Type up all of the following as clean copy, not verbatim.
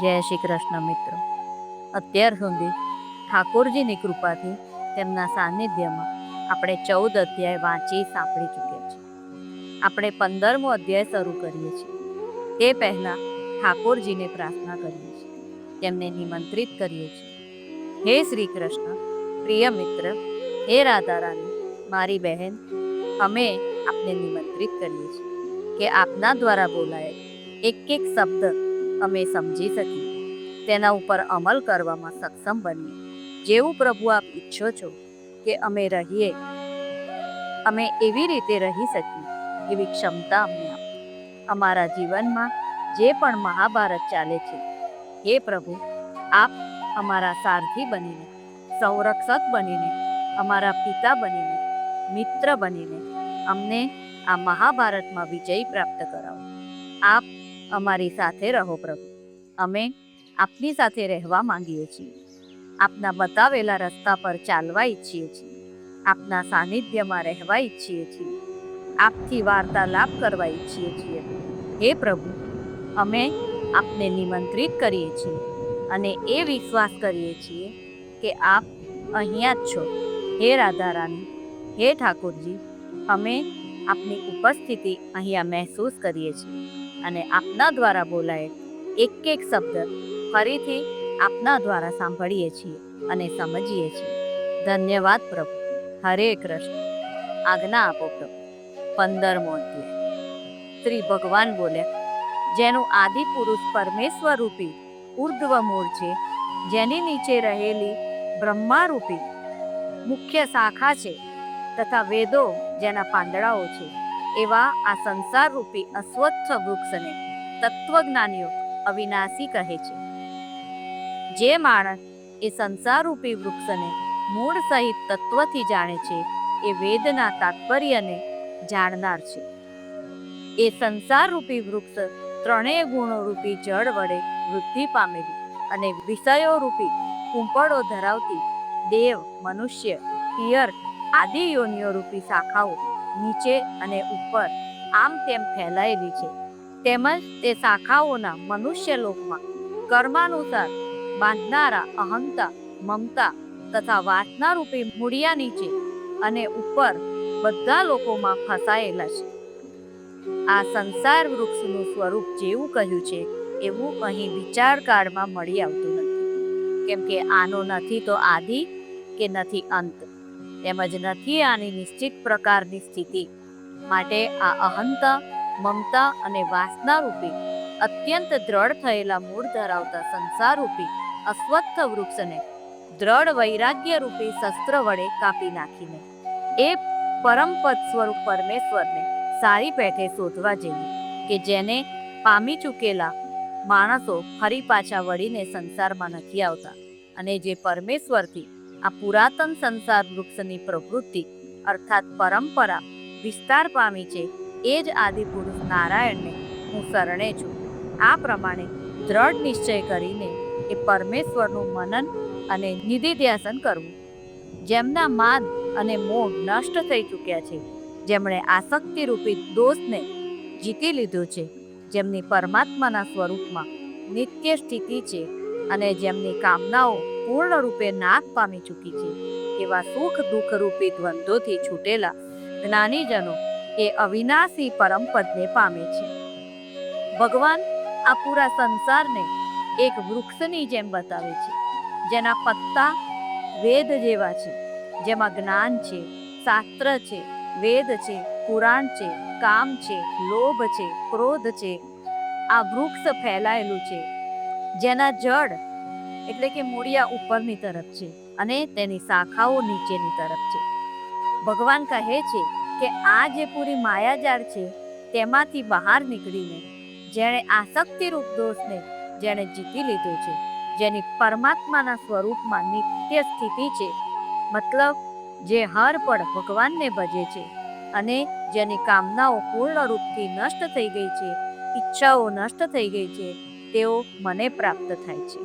જય શ્રી કૃષ્ણ મિત્રો. અત્યાર સુધી ઠાકોરજીની કૃપાથી તેમના સાનિધ્યમાં આપણે 14 અધ્યાય વાંચી સાંભળી ચૂક્યા છીએ. આપણે 15મો અધ્યાય શરૂ કરીએ છીએ. તે પહેલાં ઠાકોરજીને પ્રાર્થના કરીએ છીએ, તેમને નિમંત્રિત કરીએ છીએ. હે શ્રી કૃષ્ણ, પ્રિય મિત્ર, હે રાધા રાણી, મારી બહેન, અમે આપને નિમંત્રિત કરીએ છીએ કે આપના દ્વારા બોલાય એક એક શબ્દ અમે સમજી શકીએ, તેના ઉપર અમલ કરવામાં સક્ષમ બનીએ. જેવું પ્રભુ આપ ઈચ્છો છો કે અમે રહીએ, અમે એવી રીતે રહી શકીએ, એવી ક્ષમતા અમને આપો. અમારા જીવનમાં જે પણ મહાભારત ચાલે છે, હે પ્રભુ, આપ અમારા સારથી બનીને, સંરક્ષક બનીને, અમારા પિતા બનીને, મિત્ર બનીને અમને આ મહાભારતમાં વિજય પ્રાપ્ત કરાવો. આપ અમારી સાથે રહો પ્રભુ. અમે આપની સાથે રહેવા માંગીએ છીએ. આપના બતાવેલા રસ્તા પર ચાલવા ઈચ્છીએ છીએ. આપના સાનિધ્યમાં રહેવા ઈચ્છીએ છીએ. આપથી વાર્તાલાપ કરવા ઈચ્છીએ છીએ. હે પ્રભુ, અમે આપને નિમંત્રિત કરીએ છીએ અને એ વિશ્વાસ કરીએ છીએ કે આપ અહીંયા જ છો. હે રાધા રાણી, હે ઠાકોરજી, અમે આપની ઉપસ્થિતિ અહીંયા મહેસૂસ કરીએ છીએ અને આપના દ્વારા બોલાય એક એક શબ્દ ફરીથી આપના દ્વારા સાંભળીએ છીએ અને સમજીએ છીએ. ધન્યવાદ પ્રભુ. હરે કૃષ્ણ. આજ્ઞા આપો પ્રભુ. 15મો અધ્યાય. શ્રી ભગવાન બોલ્યા, જેનું આદિ પુરુષ પરમેશ્વર રૂપી ઉર્ધ્વ મૂળ છે, જેની નીચે રહેલી બ્રહ્મારૂપી મુખ્ય શાખા છે તથા વેદો જેના પાંદડાઓ છે, એવા આ સંસાર રૂપી અશ્વત્થ વૃક્ષને તત્વજ્ઞાનીઓ અવિનાશી કહે છે. જે માણસ એ સંસારરૂપી વૃક્ષને મૂળ સહિત તત્વથી જાણે છે, એ વેદના તાત્પર્યને જાણનાર છે. એ સંસારરૂપી વૃક્ષ ત્રણેય ગુણોરૂપી જળ વડે વૃદ્ધિ પામેલી અને વિષયોરૂપી કુંપળો ધરાવતી દેવ, મનુષ્ય, પિયર આદિ યોનિઓરૂપી શાખાઓ નીચે અને ઉપર આમ તેમ ફેલાયેલી છે. તેમજ તે શાખાઓના મનુષ્ય લોકમાં કર્માનુસાર બાંધનારા અહંતા, મમતા તથા વાસનારૂપી મૂળિયા નીચે અને ઉપર બધા લોકોમાં ફસાયેલા છે. આ સંસાર વૃક્ષનું સ્વરૂપ જેવું કહ્યું છે એવું અહીં વિચાર કાળમાં મળી આવતું નથી, કેમ કે આનો નથી તો આદિ કે નથી અંત, તેમજ નથી આની નિશ્ચિત પ્રકારની સ્થિતિ. માટે આ અહંતા, મમતા અને વાસનારૂપી અત્યંત દ્રઢ થયેલા મૂળ ધરાવતા સંસારરૂપી અશ્વત્થ વૃક્ષને દ્રઢ વૈરાગ્ય રૂપી શસ્ત્ર વડે કાપી નાખીને એ પરમપદ સ્વરૂપ પરમેશ્વરને સારી પેઠે શોધવા જઈએ, કે જેને પામી ચૂકેલા માણસો ફરી પાછા વળીને સંસારમાં નથી આવતા અને જે પરમેશ્વરથી આ પુરાતન સંસાર વૃક્ષની પ્રવૃત્તિ અર્થાત પરંપરા વિસ્તાર પામી છે, એ જ આદિપુરુષ નારાયણને હું શરણે છું. આ પ્રમાણે દ્રઢ નિશ્ચય કરીને એ પરમેશ્વરનું મનન અને નિધિધ્યાસન કરવું. જેમના માન અને મોહ નષ્ટ થઈ ચૂક્યા છે, જેમણે આસક્તિરૂપી દોષને જીતી લીધો છે, જેમની પરમાત્માના સ્વરૂપમાં નિત્ય સ્થિતિ છે અને જેમની કામનાઓ પૂર્ણ રૂપે નાશ પામી ચૂકી છે, એવા સુખ દુઃખ રૂપી દ્વંદ્વોથી છૂટેલા જ્ઞાનીજનો એ અવિનાશી પરમપદને પામે છે. ભગવાન આ પૂરા સંસારને એક વૃક્ષની જેમ બતાવે છે, જેના પત્તા વેદ જેવા છે, જેમાં જ્ઞાન છે, શાસ્ત્ર છે, વેદ છે, પુરાણ છે, કામ છે, લોભ છે, ક્રોધ છે. આ વૃક્ષ ફેલાયેલું છે, જેના જડ એટલે કે મૂળિયા ઉપરની તરફ છે અને તેની શાખાઓ નીચેની તરફ છે. ભગવાન કહે છે કે આ જે પૂરી માયાજાળ છે, તેમાંથી બહાર નીકળીને જેણે આસક્તિરૂપ દોષને જેણે જીતી લીધો છે, જેની પરમાત્માના સ્વરૂપમાં નિત્ય સ્થિતિ છે, મતલબ જે હર પળ ભગવાનને ભજે છે અને જેની કામનાઓ પૂર્ણ રૂપથી નષ્ટ થઈ ગઈ છે, ઈચ્છાઓ નષ્ટ થઈ ગઈ છે, તેઓ મને પ્રાપ્ત થાય છે.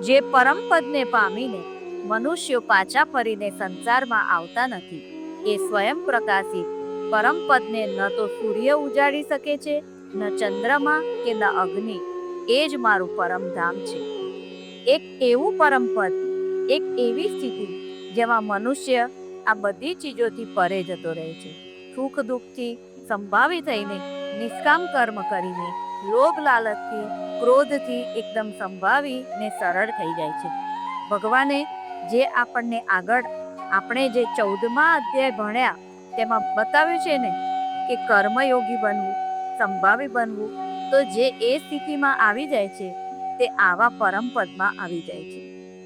જે પરમપદને પામીને મનુષ્યો પાછા ફરીને સંસારમાં આવતા નથી, એ સ્વયં પ્રકાશિત પરમપદને ન તો સૂર્ય ઉજાડી શકે છે, ન ચંદ્રમા કે ન અગ્નિ. એ જ મારું પરમધામ છે. એક એવું પરમ પદ, એક એવી સ્થિતિ જેમાં મનુષ્ય આ બધી ચીજોથી પરે જતો રહે છે. સુખ દુઃખથી સંભાવી થઈને, નિષ્કામ કર્મ કરીને, લોભ લાલચથી, ક્રોધથી એકદમ સંભાવી ને સરળ થઈ જાય છે. ભગવાને જે આપણને આગળ આપણે જે 14મા અધ્યાય ભણ્યા તેમાં બતાવ્યું છે ને કે કર્મયોગી બનવું, સંભાવી બનવું, તો જે એ સ્થિતિમાં આવી જાય છે તે આવા પરમપદમાં આવી જાય છે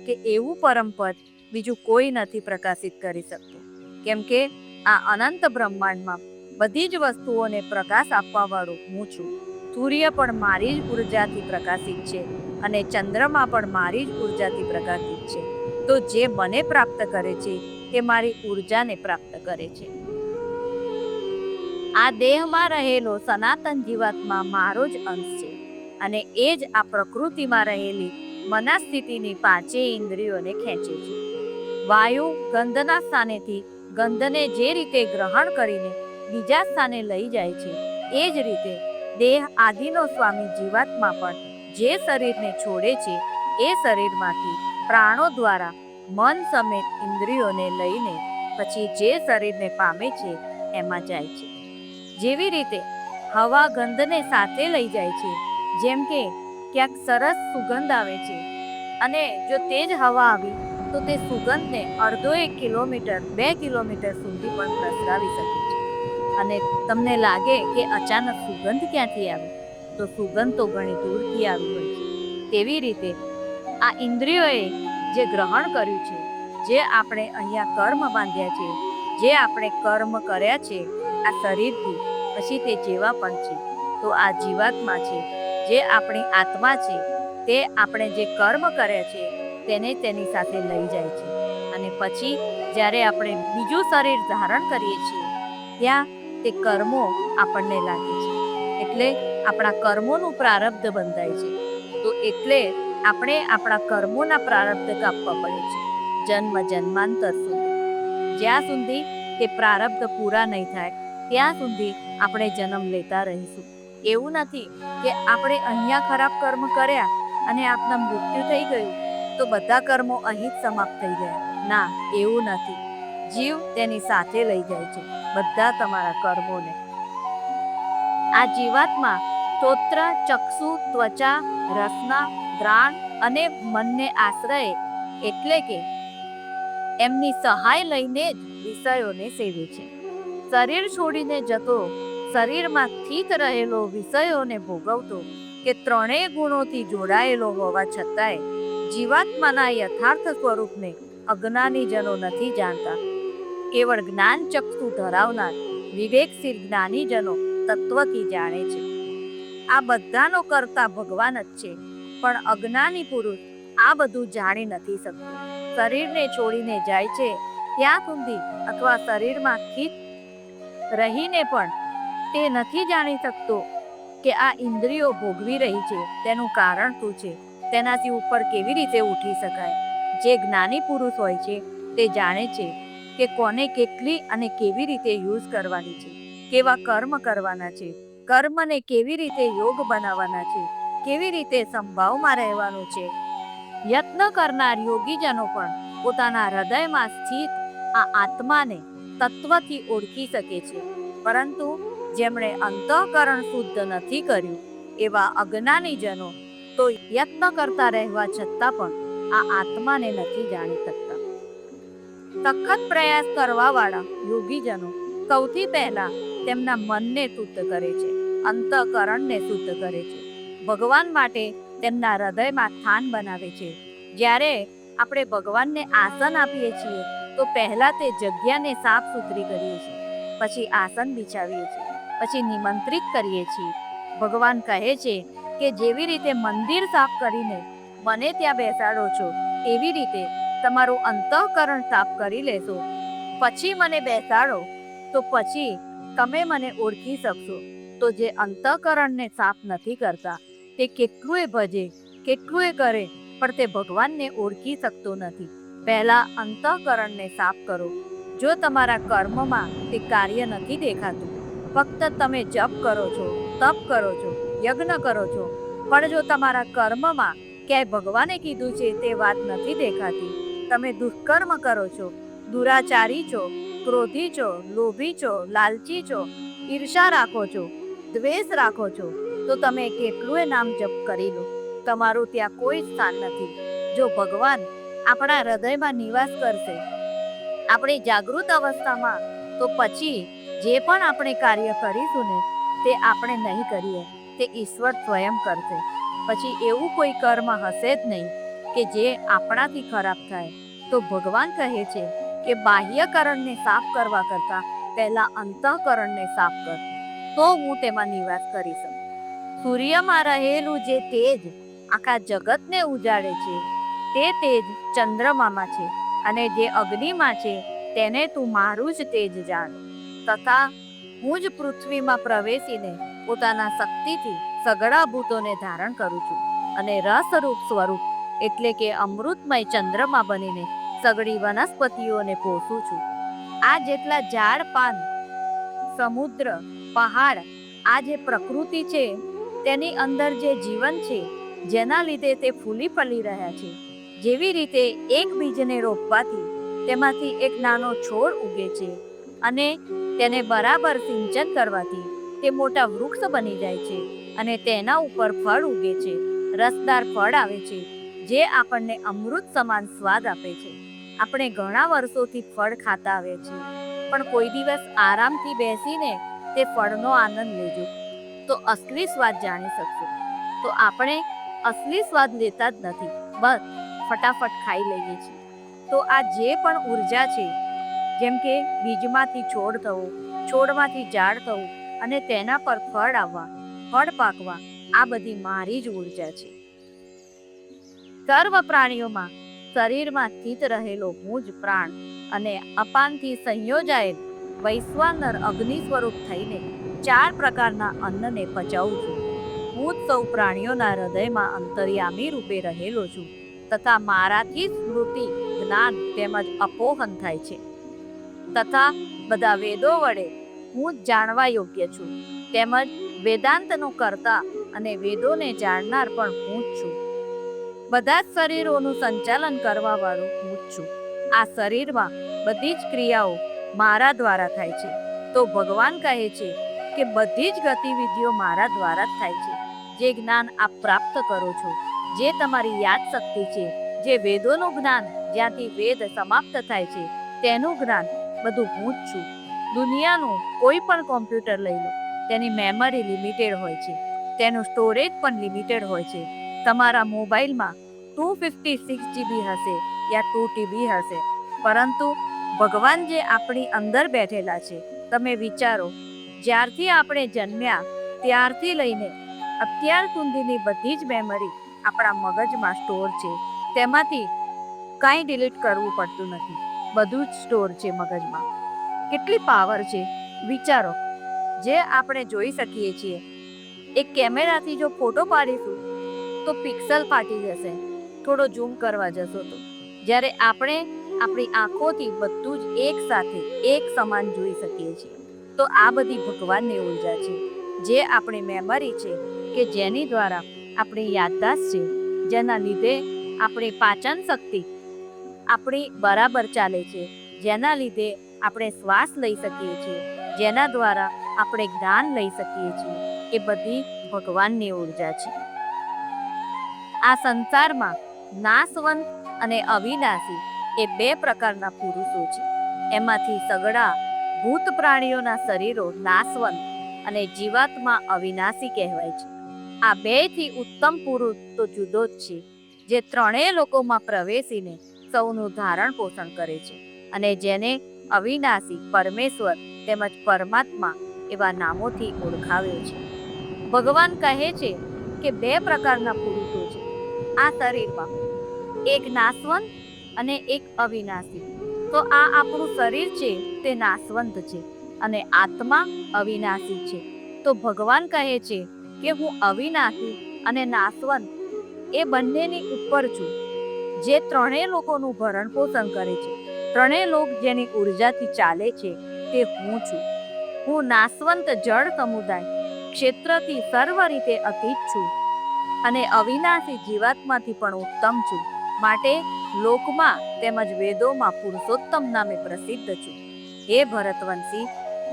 કે એવું પરમપદ બીજું કોઈ નથી પ્રકાશિત કરી શકતું. કેમ કે આ અનંત બ્રહ્માંડમાં બધી જ વસ્તુઓને પ્રકાશ આપવા વાળું હું છું. સૂર્ય પણ મારી જ ઉર્જાથી પ્રકાશિત છે અને ચંદ્રમા પણ મારી જ ઉર્જાથી પ્રકાશિત છે. તો જે મને પ્રાપ્ત કરે છે તે મારી ઉર્જાને પ્રાપ્ત કરે છે. આ દેહમાં રહેલો સનાતન જીવાત્મા મારો જ અંશ છે અને એ જ આ પ્રકૃતિમાં રહેલી મનસ્થિતિની 5 ઇન્દ્રિયોને ખેંચે છે. વાયુ ગંધના સ્થાનેથી ગંધને જે રીતે ગ્રહણ કરીને બીજા સ્થાને લઈ જાય છે, એ જ રીતે દેહ આદિનો સ્વામી જીવાત્મા પણ જે શરીરને છોડે છે એ શરીરમાંથી પ્રાણો દ્વારા મન સમેત ઇન્દ્રિયોને લઈને પછી જે શરીરને પામે છે એમાં જાય છે. જેવી રીતે હવા ગંધને સાથે લઈ જાય છે, જેમ કે ક્યાંક સરસ સુગંધ આવે છે અને જો તે જ હવા આવી તો તે સુગંધને અડધો 1 કિલોમીટર 2 કિલોમીટર સુધી પણ પ્રસરાવી શકે છે. અને તમને લાગે કે અચાનક સુગંધ ક્યાંથી આવી, તો સુગંધ તો ઘણી દૂરથી આવી હોય છે. તેવી રીતે આ ઇન્દ્રિયોએ જે ગ્રહણ કર્યું છે, જે આપણે અહીંયા કર્મ બાંધ્યા છે, જે આપણે કર્મ કર્યા છે આ શરીરથી, પછી તે જેવા પણ છે, તો આ જીવાત્મા છે, જે આપણી આત્મા છે, તે આપણે જે કર્મ કર્યા છે તેને તેની સાથે લઈ જાય છે. અને પછી જ્યારે આપણે બીજું શરીર ધારણ કરીએ છીએ ત્યાં તે કર્મો આપણને લાગે છે. એટલે આપણા કર્મોનું પ્રારબ્ધ બંધાય છે. તો એટલે આપણે આપણા કર્મોના પ્રારબ્ધ કાપવા પડે છે જન્મ જન્માંતર સુધી. જ્યાં સુધી તે પ્રારબ્ધ પૂરા નહીં થાય ત્યાં સુધી આપણે જન્મ લેતા રહીશું. એવું નથી કે આપણે અહીંયા ખરાબ કર્મ કર્યા અને આપના મૃત્યુ થઈ ગયું તો બધા કર્મો અહીં જ સમાપ્ત થઈ ગયા. ના, એવું નથી. જીવ તેની સાથે લઈ જાય છે બધા તમારા કર્મોને. આ જીવાત્મા સ્તોત્ર, ચક્ષુ, ત્વચા, રસના, દ્રાણ અને મનને આશ્રય એટલે કે એમની સહાય લઈને જ વિષયોને સેવે છે. શરીર છોડીને જતો, શરીરમાં સ્થિત રહેલો, વિષયોને ભોગવતો કે 3 ગુણોથી જોડાયેલો હોવા છતાંય જીવાત્માના યથાર્થ સ્વરૂપને અજ્ઞાનીજનો નથી જાણતા. કેવળ જ્ઞાન ચક્ષુ ધરાવનાર વિવેકશીલ જ્ઞાનીજનો તત્વથી જાણે છે. આ બધાનો કરતા ભગવાન જ છે, પણ અજ્ઞાની પુરુષ આ બધું જાણી નથી શકતો. શરીરને છોડીને જાય છે ત્યાં સુધી અથવા શરીરમાં સ્થિત રહીને પણ તે નથી જાણી શકતો કે આ ઇન્દ્રિયો ભોગવી રહી છે તેનું કારણ શું છે, તેનાથી ઉપર કેવી રીતે ઉઠી શકાય. જે જ્ઞાની પુરુષ હોય છે તે જાણે છે કે કોને કેટલી અને કેવી રીતે યુઝ કરવાની છે, કેવા કર્મ કરવાના છે, કર્મને કેવી રીતે યોગ બનાવવાના છે, કેવી રીતે સંભાવમાં રહેવાનું છે. યત્ન કરનાર યોગીજનો પણ પોતાના હૃદયમાં સ્થિત આ આત્માને તત્વથી ઓળખી શકે છે, પરંતુ જેમણે અંતઃકરણ શુદ્ધ નથી કર્યું એવા અજ્ઞાનીજનો તો યત્ન કરતા રહેવા છતાં પણ આ આત્માને નથી જાણી શકતા. સખત પ્રયાસ કરવાવાળા યોગીજનો સૌથી પહેલા તેમના મનને શુદ્ધ કરે છે, અંતઃકરણને શુદ્ધ કરે છે, ભગવાન માટે તેમના હૃદયમાં સ્થાન બનાવે છે. જ્યારે આપણે ભગવાનને આસન આપીએ છીએ તો પહેલા તે જગ્યાને સાફ સુથરી કરીએ છીએ, પછી આસન બિછાવીએ છીએ, પછી નિમંત્રિત કરીએ છીએ. ભગવાન કહે છે કે જેવી રીતે મંદિર સાફ કરીને મને ત્યાં બેસાડો છો એવી રીતે તમારું અંતઃકરણ સાફ કરી લેશો, પછી મને બેસાડો, તો પછી તમે મને ઓળખી શકશો. તો જે અંતઃકરણને સાફ નથી કરતા તે કેટલુંય ભજે, કેટલુંય કરે, પણ તે ભગવાનને ઓળખી શકતો નથી. પહેલા અંતઃકરણને સાફ કરો. જો તમારા કર્મમાં તે કાર્ય નથી દેખાતું, ફક્ત તમે જપ કરો છો, તપ કરો છો, યજ્ઞ કરો છો, પણ જો તમારા કર્મમાં ક્યાંય ભગવાને કીધું છે તે વાત નથી દેખાતી, તમે દુષ્કર્મ કરો છો, દુરાચારી છો, ક્રોધી છો, લોભી છો, લાલચી છો, ઈર્ષા રાખો છો, દ્વેષ રાખો છો, તો તમે કેટલુંય નામ જપ કરી લો, તમારું ત્યાં કોઈ સ્થાન નથી. જો ભગવાન આપણા હૃદયમાં નિવાસ કરશે આપણી જાગૃત અવસ્થામાં, તો પછી જે પણ આપણે કાર્ય કરીશું ને તે આપણે નહીં કરીએ, તે ઈશ્વર સ્વયં કરશે. પછી એવું કોઈ કર્મ હશે જ નહીં કે જે આપણાથી ખરાબ થાય. તો ભગવાન કહે છે કે બાહ્યકરણને સાફ કરવા કરતા પહેલા અંતઃકરણને સાફ કર, તો હું તેમાં નિવાસ કરી શકું. સૂર્યમાં રહેલું જે તેજ આખા જગતને ઉજાડે છે તે તેજ ચંદ્રમામાં છે, અને જે અગ્નિમાં છે તેને તું મારું જ તેજ જાણ. તથા હું જ પૃથ્વીમાં પ્રવેશીને પોતાના શક્તિથી સઘળા ભૂતોને ધારણ કરું છું, અને રસરૂપ સ્વરૂપ એટલે કે અમૃતમય ચંદ્રમા બનીને સઘળી વનસ્પતિઓને પોષું છું. આ જેટલા ઝાડ પાન, સમુદ્ર, પહાડ, આ જે પ્રકૃતિ છે તેની અંદર જે જીવન છે, જેના લીધે તે ફૂલી ફલી રહ્યા છે, જેવી રીતે એક બીજને રોપવાથી તેમાંથી એક નાનો છોડ ઉગે છે, અને તેને બરાબર સિંચન કરવાથી તે મોટા વૃક્ષ બની જાય છે, અને તેના ઉપર ફળ ઉગે છે, રસદાર ફળ આવે છે, જે આપણને અમૃત સમાન સ્વાદ આપે છે. આપણે ઘણા વર્ષોથી ફળ ખાતા આવે છે, પણ કોઈ દિવસ આરામથી બેસીને તે ફળનો આનંદ લેજો તો અસલી સ્વાદ જાણી શકશો. તો આપણે અસલી સ્વાદ લેતા જ નથી, બસ ફટાફટ ખાઈ લઈએ છીએ. તો આ જે પણ ઉર્જા છે, જેમ કે બીજમાંથી છોડ થવો, છોડમાંથી ઝાડ થવું, અને તેના પર ફળ આવવા, ફળ પાકવા, આ બધી મારી જ ઉર્જા છે. સર્વ પ્રાણીઓમાં શરીરમાં સ્થિત રહેલો હું જ પ્રાણ અને અપાનથી સંયોજાયેલ વૈશ્વાનર અગ્નિ સ્વરૂપ થઈને 4 પ્રકારના અન્નને પચાવું છું. હું જ સૌ પ્રાણીઓના હૃદયમાં અંતર્યામી રૂપે રહેલો છું, તથા મારાથી સ્મૃતિ, જ્ઞાન તેમજ અપોહન થાય છે. તથા બધા વેદો વડે હું જ જાણવા યોગ્ય છું, તેમજ વેદાંતનો કર્તા અને વેદોને જાણનાર પણ હું જ છું. બધા જ શરીરોનું સંચાલન કરવા વાળો હું જ છું. આ શરીરમાં બધી જ ક્રિયાઓ મારા દ્વારા થાય છે. તો ભગવાન કહે છે કે બધી જ ગતિવિધિઓ મારા દ્વારા જ થાય છે. જે જ્ઞાન આપ પ્રાપ્ત કરો છો, જે તમારી યાદ શક્તિ છે, જે વેદોનું જ્ઞાન જ્યાંથી વેદ સમાપ્ત થાય છે તેનું જ્ઞાન, બધું હું જ છું. દુનિયાનું કોઈ પણ કોમ્પ્યુટર લઈ લો, તેની મેમરી લિમિટેડ હોય છે, તેનું સ્ટોરેજ પણ લિમિટેડ હોય છે. તમારા મોબાઈલમાં 256 GB હશે યા 2 TB હશે, પરંતુ ભગવાન જે આપણી અંદર બેઠેલા છે, તમે વિચારો, જ્યારથી આપણે જન્મ્યા ત્યારથી લઈને અત્યાર સુધીની બધી જ મેમરી આપણા મગજમાં સ્ટોર છે. તેમાંથી કાંઈ ડિલીટ કરવું પડતું નથી, બધું જ સ્ટોર છે મગજમાં. કેટલી પાવર છે વિચારો. જે આપણે જોઈ શકીએ છીએ, એક કેમેરાથી જો ફોટો પાડીશું તો પિક્સલ ફાટી જશે, થોડો ઝૂમ કરવા જશો તો. જ્યારે આપણે આપણી આંખોથી બધું જ એક સાથે એક સમાન જોઈ શકીએ છીએ. તો આ બધી ભગવાનની ઉર્જા છે, જે આપણી મેમરી છે, કે જેની દ્વારા આપણી યાદદાસ્ત છે, જેના લીધે આપણી પાચન શક્તિ આપણી બરાબર ચાલે છે, જેના લીધે આપણે શ્વાસ લઈ શકીએ છીએ, જેના દ્વારા આપણે જ્ઞાન લઈ શકીએ છીએ. એ બધી ભગવાનની ઉર્જા છે. આ સંસારમાં નાશવંત અને અવિનાશી એ 2 પ્રકારના પુરુષો છે. એમાંથી સઘળા ભૂત પ્રાણીઓના શરીરો નાશવંત અને જીવાત્મા અવિનાશી કહેવાય છે. આ 2થી ઉત્તમ પુરુષ તો જુદો જ છે, જે 3 લોકોમાં પ્રવેશીને સૌનું ધારણ પોષણ કરે છે, અને જેને અવિનાશી, પરમેશ્વર તેમજ પરમાત્મા એવા નામોથી ઓળખાવ્યો છે. ભગવાન કહે છે કે 2 પ્રકારના પુરુષો છે આ શરીરમાં, એક નાશવંત અને એક અવિનાશી. તો આ આપણું શરીર છે તે નાશવંત છે, અને આત્મા અવિનાશી છે. તો ભગવાન કહે છે કે હું અવિનાશી અને નાશવંત એ બંનેની ઉપર છું, જે 3 લોકોનું ભરણ પોષણ કરે છે. 3 લોક જેની ઉર્જાથી ચાલે છે તે હું છું. હું નાશવંત જળ સમુદાય ક્ષેત્રથી સર્વ રીતે અતીત છું. અને અવિનાશી જીવાત્માથી પણ ઉત્તમ છું. માટે લોકમાં તેમજ વેદોમાં પુરુષોત્તમ નામે પ્રસિદ્ધ છું. હે ભરતવંશી,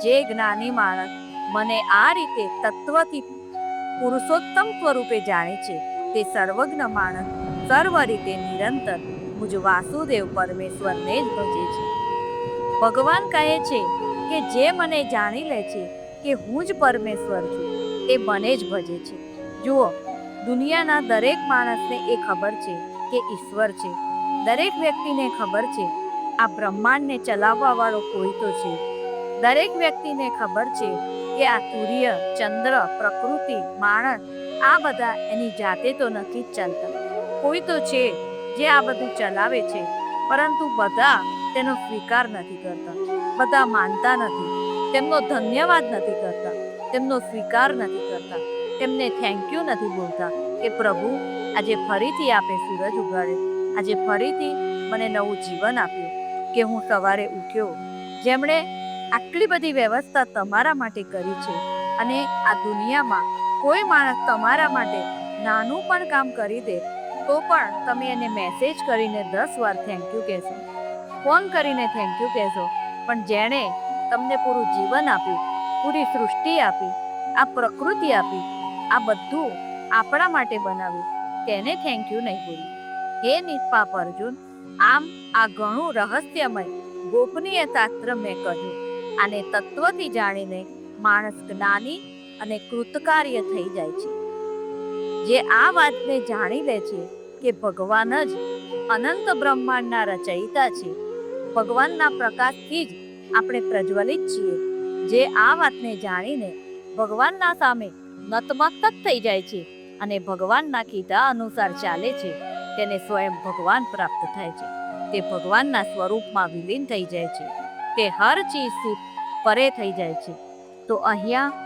જે જ્ઞાની માણસ મને આ રીતે તત્વથી પુરુષોત્તમ સ્વરૂપે જાણે છે, તે સર્વજ્ઞ માણસ સર્વ રીતે નિરંતર મુજ વાસુદેવ પરમેશ્વરને જ ભજે છે. ભગવાન કહે છે કે જે મને જાણી લે છે કે હું જ પરમેશ્વર છું, તે મને જ ભજે છે. જુઓ, દુનિયાના દરેક માણસને એ ખબર છે કે ઈશ્વર છે. દરેક વ્યક્તિને ખબર છે આ બ્રહ્માંડને ચલાવવા વાળો કોઈ તો છે. દરેક વ્યક્તિને ખબર છે કે આ સૂર્ય, ચંદ્ર, પ્રકૃતિ, માણસ આ બધા એની જાતે તો નથી જ ચાલતા. કોઈ તો છે જે આ બધું ચલાવે છે, પરંતુ બધા તેનો સ્વીકાર નથી કરતા. બધા માનતા નથી, તેમનો ધન્યવાદ નથી કરતા, તેમનો સ્વીકાર નથી કરતા, તેમને થેન્ક યુ નથી બોલતા કે પ્રભુ આજે ફરીથી આપે સૂરજ ઉગાડ્યો, આજે ફરીથી મને નવું જીવન આપ્યું, કે હું સવારે ઉઠ્યો. જેમણે આટલી બધી વ્યવસ્થા તમારા માટે કરી છે, અને આ દુનિયામાં કોઈ માણસ તમારા માટે નાનું પણ કામ કરી દે તો પણ તમે એને મેસેજ કરીને 10 વાર થેન્ક યુ કહેશો, ફોન કરીને થેન્ક યુ કહેશો. પણ જેણે તમને પૂરું જીવન આપ્યું, પૂરી સૃષ્ટિ આપી, આ પ્રકૃતિ આપી, આ બધું આપણા માટે બનાવ્યું, તેને થેન્ક યુ નહીં બોલ્યું. હે નિષ્પાપ અર્જુન, આમ આ ઘણું રહસ્યમય ગોપનીય શાસ્ત્ર મેં કહ્યું. આને તત્વથી જાણીને માણસ જ્ઞાની અને કૃતકાર્ય થઈ જાય છે. જે આ વાતને જાણી લે છે કે ભગવાન જ અનંત બ્રહ્માંડના રચયિતા છે, ભગવાનના પ્રકાશથી જ આપણે પ્રજ્વલિત છીએ, જે આ વાતને જાણીને ભગવાનના સામે નતમસ્તક થઈ જાય છે અને ભગવાનના કીધા અનુસાર ચાલે છે, તેને સ્વયં ભગવાન પ્રાપ્ત થાય છે. તે ભગવાનના સ્વરૂપમાં વિલીન થઈ જાય છે, તે હર ચીજથી પરે થઈ જાય છે. તો અહીંયા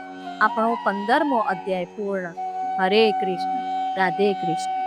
આપણો 15મો અધ્યાય પૂર્ણ. હરે કૃષ્ણ, રાધે કૃષ્ણ.